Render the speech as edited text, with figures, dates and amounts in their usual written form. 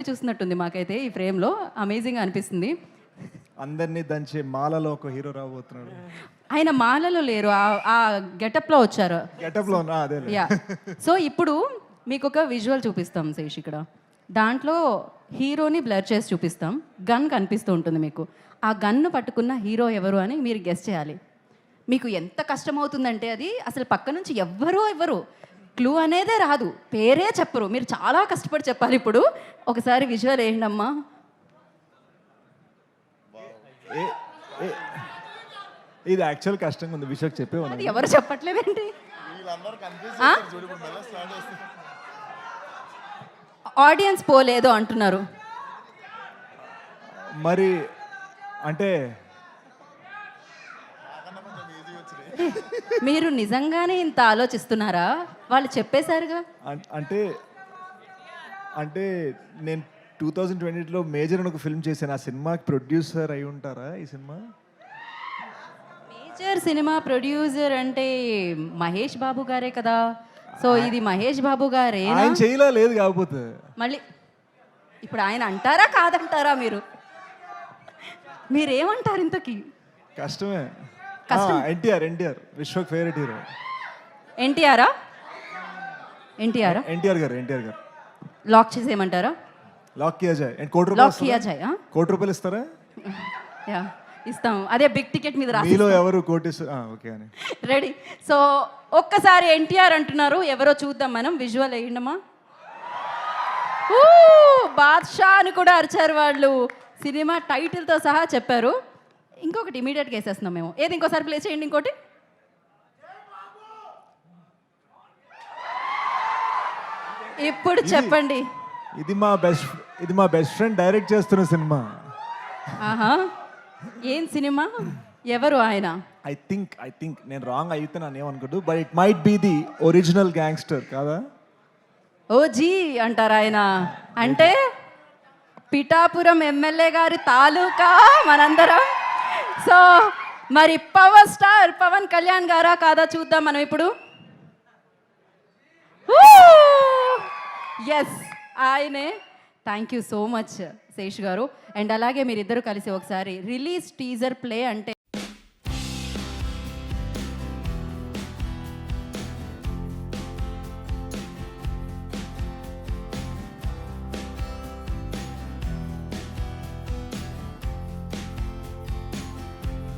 చూస్తున్నట్టుంది మాకైతే ఈ ఫ్రేమ్లో. అమేజింగ్ అనిపిస్తుంది. అందరినీ దంచే మాలలో ఒక హీరో రాబోతున్నాడు. ఆయన మాలలో లేరు, ఆ గెటప్లో వచ్చారు. గెటప్లో అదే. యా. సో ఇప్పుడు మీకు ఒక విజువల్ చూపిస్తాం శేష్ ఇక్కడ. దాంట్లో హీరోని బ్లర్ చేసి చూపిస్తాం. గన్ కనిపిస్తూ ఉంటుంది మీకు. ఆ గన్ను పట్టుకున్న హీరో ఎవరు అని మీరు గెస్ చేయాలి. మీకు ఎంత కష్టమవుతుందంటే అది అసలు పక్క నుంచి ఎవ్వరు క్లూ అనేదే రాదు, పేరే చెప్పరు. మీరు చాలా కష్టపడి చెప్పాలి. ఇప్పుడు ఒకసారి విజువల్ ఏంటమ్మా? ఇది యాక్చువల్ కష్టంగా ఉంది, విషయం చెప్పేవాళ్ళు. అది ఎవరు చెప్పట్లేదేంటి? ఆడియన్స్ పోలేదో అంటున్నారు మరి. అంటే మీరు నిజంగానే ఇంత ఆలోచిస్తున్నారా? వాళ్ళు చెప్పేశారుగా. అంటే అంటే నేను 2020లో మేజర్ అని ఒక ఫిల్మ్ చేశాను. ఆ సినిమాకి ప్రొడ్యూసర్ అయి ఉంటారా ఈ సినిమా? మేజర్ సినిమా ప్రొడ్యూసర్ అంటే మహేష్ బాబు గారే కదా. సో ఇది మహేష్ బాబు గారే. ఆయన చేయలా లేదు కాకపోతే మళ్ళీ ఇప్పుడు ఆయన అంటారా కాదంటారా? మీరేమంటారు ఇంతకీ? కష్టమే. NTR Vishwak favourite hero. NTR garu lock చేసేయమంటారా? లాక్ కియా జాయ్. లాక్ కియా జాయ్. కోటి రూపాయలు ఇస్తారా? యా ఇస్తాం. అదే బిగ్ టికెట్ మీద రాసి. మీలో ఎవరు కోటి? ఓకే అని రెడీ. సో ఒక్కసారి ఎన్టీఆర్ అంటున్నారు, ఎవరో చూద్దాం మనం. విజువల్ వేయండమ్మా. బాద్షా అని కూడా అరిచారు వాళ్ళు. సినిమా టైటిల్తో సహా చెప్పారు. ఇంకొకటి ఇమీడియట్గా వేసేస్తున్నాం మేము. ఏది ఇంకోసారి ప్లే చేయండి. ఇంకోటి ఇప్పుడు చెప్పండి. ఇది మా బెస్ట్ ఫ్రెండ్ డైరెక్ట్ చేస్తున్న సినిమా. ఆహా, ఏం సినిమా? ఎవరు ఆయన? ఐ థింక్ నేను రాంగ్ అయితే నన్ను ఏమనుకోదు, but it might be the original gangster కాదా? ఓజీ అంటారా ఆయన? అంటే పిఠాపురం ఎమ్మెల్యే గారి తాలూకా మనందరం. సో మరి పవర్ స్టార్ పవన్ కళ్యాణ్ గారా కాదా చూద్దాం మనం ఇప్పుడు. ఎస్ ఆయనే. Thank you so much Sesh గారు. అండ్ అలాగే మీరిద్దరూ కలిసి ఒకసారి రిలీజ్ టీజర్ ప్లే అంటే